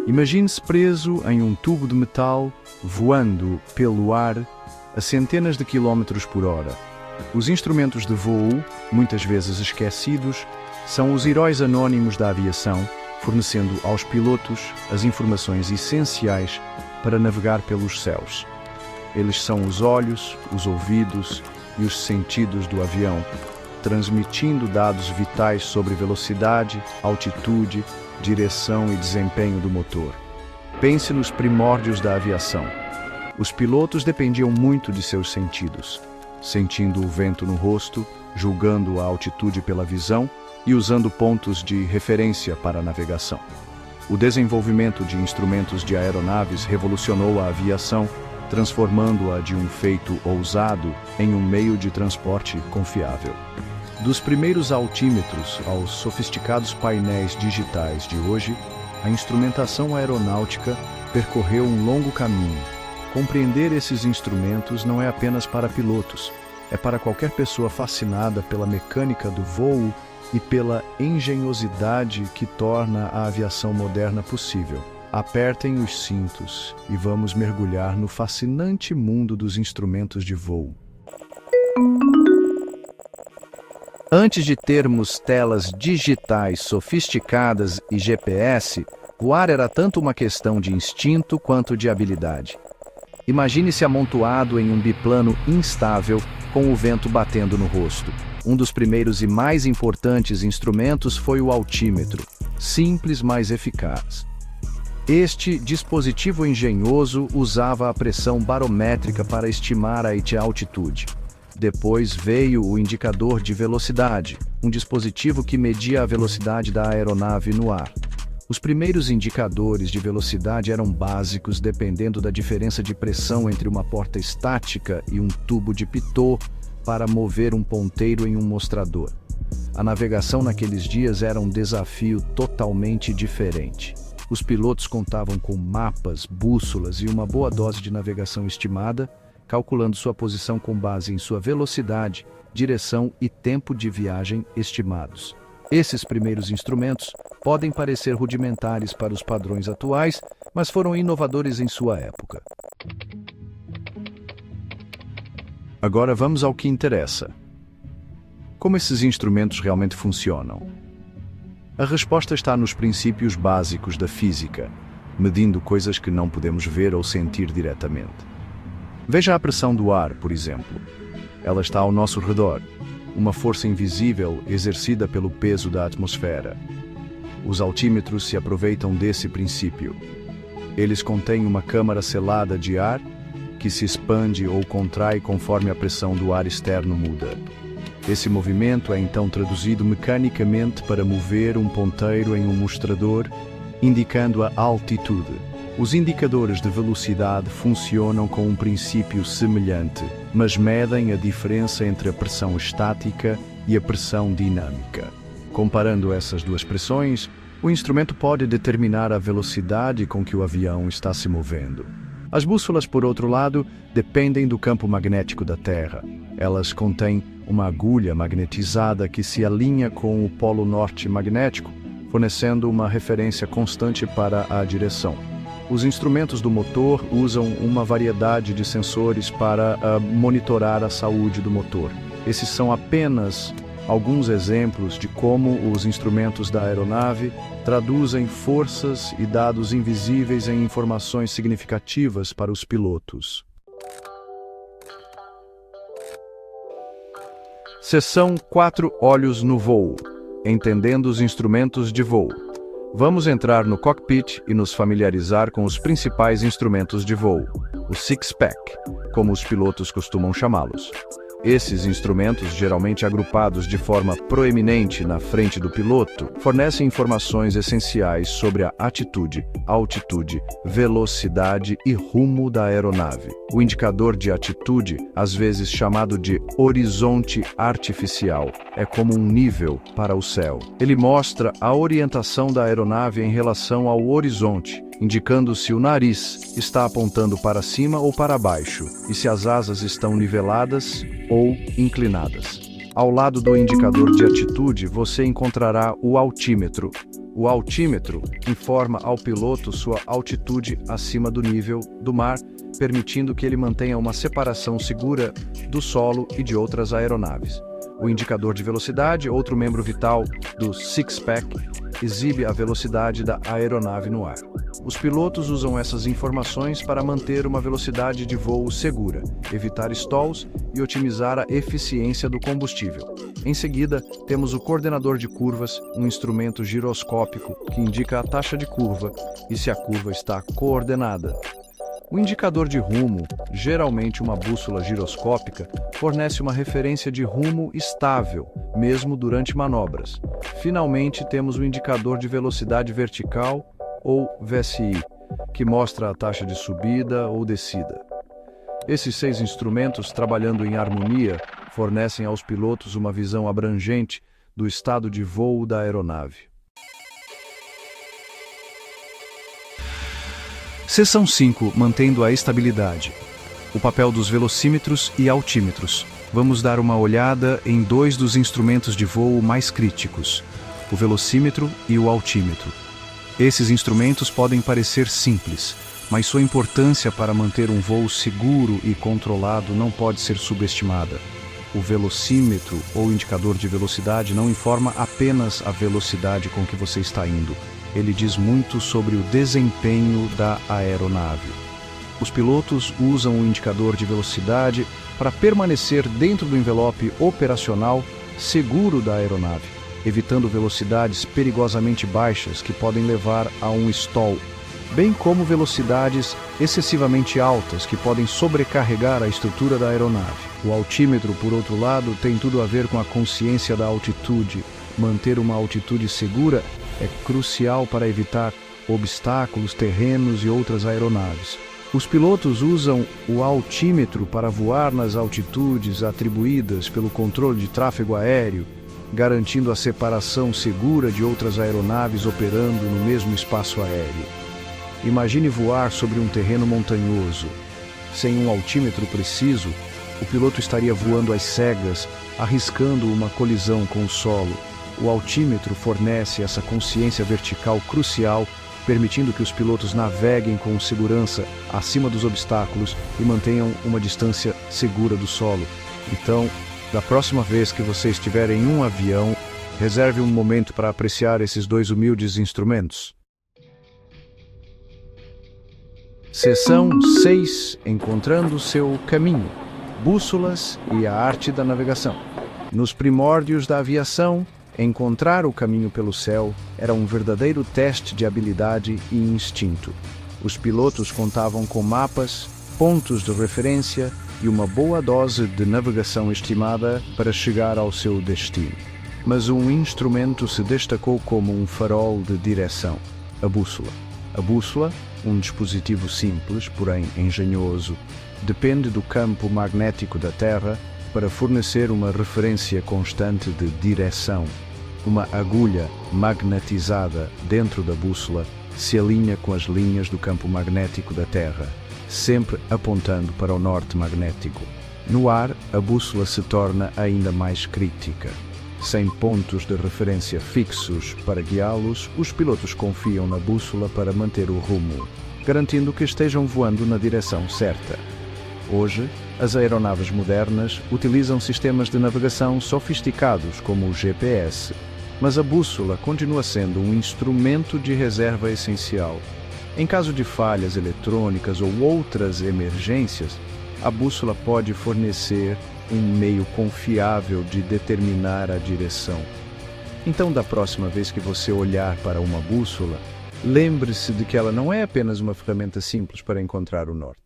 Imagine-se preso em um tubo de metal, voando pelo ar a centenas de quilómetros por hora. Os instrumentos de voo, muitas vezes esquecidos, são os heróis anônimos da aviação, fornecendo aos pilotos as informações essenciais para navegar pelos céus. Eles são os olhos, os ouvidos e os sentidos do avião, transmitindo dados vitais sobre velocidade, altitude, direção e desempenho do motor. Pense nos primórdios da aviação. Os pilotos dependiam muito de seus sentidos, sentindo o vento no rosto, julgando a altitude pela visão e usando pontos de referência para a navegação. O desenvolvimento de instrumentos de aeronaves revolucionou a aviação, transformando-a de um feito ousado em um meio de transporte confiável. Dos primeiros altímetros aos sofisticados painéis digitais de hoje, a instrumentação aeronáutica percorreu um longo caminho. Compreender esses instrumentos não é apenas para pilotos, é para qualquer pessoa fascinada pela mecânica do voo e pela engenhosidade que torna a aviação moderna possível. Apertem os cintos e vamos mergulhar no fascinante mundo dos instrumentos de voo. Antes de termos telas digitais sofisticadas e GPS, voar era tanto uma questão de instinto quanto de habilidade. Imagine-se amontoado em um biplano instável, com o vento batendo no rosto. Um dos primeiros e mais importantes instrumentos foi o altímetro, simples, mas eficaz. Este dispositivo engenhoso usava a pressão barométrica para estimar a altitude. Depois veio o indicador de velocidade, um dispositivo que media a velocidade da aeronave no ar. Os primeiros indicadores de velocidade eram básicos, dependendo da diferença de pressão entre uma porta estática e um tubo de pitô para mover um ponteiro em um mostrador. A navegação naqueles dias era um desafio totalmente diferente. Os pilotos contavam com mapas, bússolas e uma boa dose de navegação estimada, calculando sua posição com base em sua velocidade, direção e tempo de viagem estimados. Esses primeiros instrumentos podem parecer rudimentares para os padrões atuais, mas foram inovadores em sua época. Agora vamos ao que interessa. Como esses instrumentos realmente funcionam? A resposta está nos princípios básicos da física, medindo coisas que não podemos ver ou sentir diretamente. Veja a pressão do ar, por exemplo. Ela está ao nosso redor, uma força invisível exercida pelo peso da atmosfera. Os altímetros se aproveitam desse princípio. Eles contêm uma câmara selada de ar que se expande ou contrai conforme a pressão do ar externo muda. Esse movimento é então traduzido mecanicamente para mover um ponteiro em um mostrador, indicando a altitude. Os indicadores de velocidade funcionam com um princípio semelhante, mas medem a diferença entre a pressão estática e a pressão dinâmica. Comparando essas duas pressões, o instrumento pode determinar a velocidade com que o avião está se movendo. As bússolas, por outro lado, dependem do campo magnético da Terra. Elas contêm uma agulha magnetizada que se alinha com o polo norte magnético, fornecendo uma referência constante para a direção. Os instrumentos do motor usam uma variedade de sensores para monitorar a saúde do motor. Esses são apenas alguns exemplos de como os instrumentos da aeronave traduzem forças e dados invisíveis em informações significativas para os pilotos. Seção 4: Olhos no voo. Entendendo os instrumentos de voo. Vamos entrar no cockpit e nos familiarizar com os principais instrumentos de voo, o six-pack, como os pilotos costumam chamá-los. Esses instrumentos, geralmente agrupados de forma proeminente na frente do piloto, fornecem informações essenciais sobre a atitude, altitude, velocidade e rumo da aeronave. O indicador de atitude, às vezes chamado de horizonte artificial, é como um nível para o céu. Ele mostra a orientação da aeronave em relação ao horizonte, indicando se o nariz está apontando para cima ou para baixo, e se as asas estão niveladas ou inclinadas. Ao lado do indicador de atitude, você encontrará o altímetro, O altímetro informa ao piloto sua altitude acima do nível do mar, permitindo que ele mantenha uma separação segura do solo e de outras aeronaves. O indicador de velocidade, outro membro vital do Six-Pack, exibe a velocidade da aeronave no ar. Os pilotos usam essas informações para manter uma velocidade de voo segura, evitar stalls e otimizar a eficiência do combustível. Em seguida, temos o coordenador de curvas, um instrumento giroscópico que indica a taxa de curva e se a curva está coordenada. O indicador de rumo, geralmente uma bússola giroscópica, fornece uma referência de rumo estável, mesmo durante manobras. Finalmente, temos o indicador de velocidade vertical, ou VSI, que mostra a taxa de subida ou descida. Esses 6 instrumentos, trabalhando em harmonia, fornecem aos pilotos uma visão abrangente do estado de voo da aeronave. Seção 5. Mantendo a estabilidade. O papel dos velocímetros e altímetros. Vamos dar uma olhada em 2 dos instrumentos de voo mais críticos, o velocímetro e o altímetro. Esses instrumentos podem parecer simples, mas sua importância para manter um voo seguro e controlado não pode ser subestimada. O velocímetro, ou indicador de velocidade, não informa apenas a velocidade com que você está indo. Ele diz muito sobre o desempenho da aeronave. Os pilotos usam o indicador de velocidade para permanecer dentro do envelope operacional seguro da aeronave, evitando velocidades perigosamente baixas que podem levar a um stall, bem como velocidades excessivamente altas que podem sobrecarregar a estrutura da aeronave. O altímetro, por outro lado, tem tudo a ver com a consciência da altitude. Manter uma altitude segura é crucial para evitar obstáculos, terrenos e outras aeronaves. Os pilotos usam o altímetro para voar nas altitudes atribuídas pelo controle de tráfego aéreo, garantindo a separação segura de outras aeronaves operando no mesmo espaço aéreo. Imagine voar sobre um terreno montanhoso. Sem um altímetro preciso, o piloto estaria voando às cegas, arriscando uma colisão com o solo. O altímetro fornece essa consciência vertical crucial, permitindo que os pilotos naveguem com segurança acima dos obstáculos e mantenham uma distância segura do solo. Então, da próxima vez que você estiver em um avião, reserve um momento para apreciar esses 2 humildes instrumentos. Seção 6. Encontrando seu caminho. Bússolas e a arte da navegação. Nos primórdios da aviação, encontrar o caminho pelo céu era um verdadeiro teste de habilidade e instinto. Os pilotos contavam com mapas, pontos de referência e uma boa dose de navegação estimada para chegar ao seu destino. Mas um instrumento se destacou como um farol de direção: a bússola. A bússola, um dispositivo simples, porém engenhoso, depende do campo magnético da Terra para fornecer uma referência constante de direção. Uma agulha magnetizada dentro da bússola se alinha com as linhas do campo magnético da Terra, sempre apontando para o norte magnético. No ar, a bússola se torna ainda mais crítica. Sem pontos de referência fixos para guiá-los, os pilotos confiam na bússola para manter o rumo, garantindo que estejam voando na direção certa. Hoje, as aeronaves modernas utilizam sistemas de navegação sofisticados como o GPS, mas a bússola continua sendo um instrumento de reserva essencial. Em caso de falhas eletrônicas ou outras emergências, a bússola pode fornecer um meio confiável de determinar a direção. Então, da próxima vez que você olhar para uma bússola, lembre-se de que ela não é apenas uma ferramenta simples para encontrar o norte.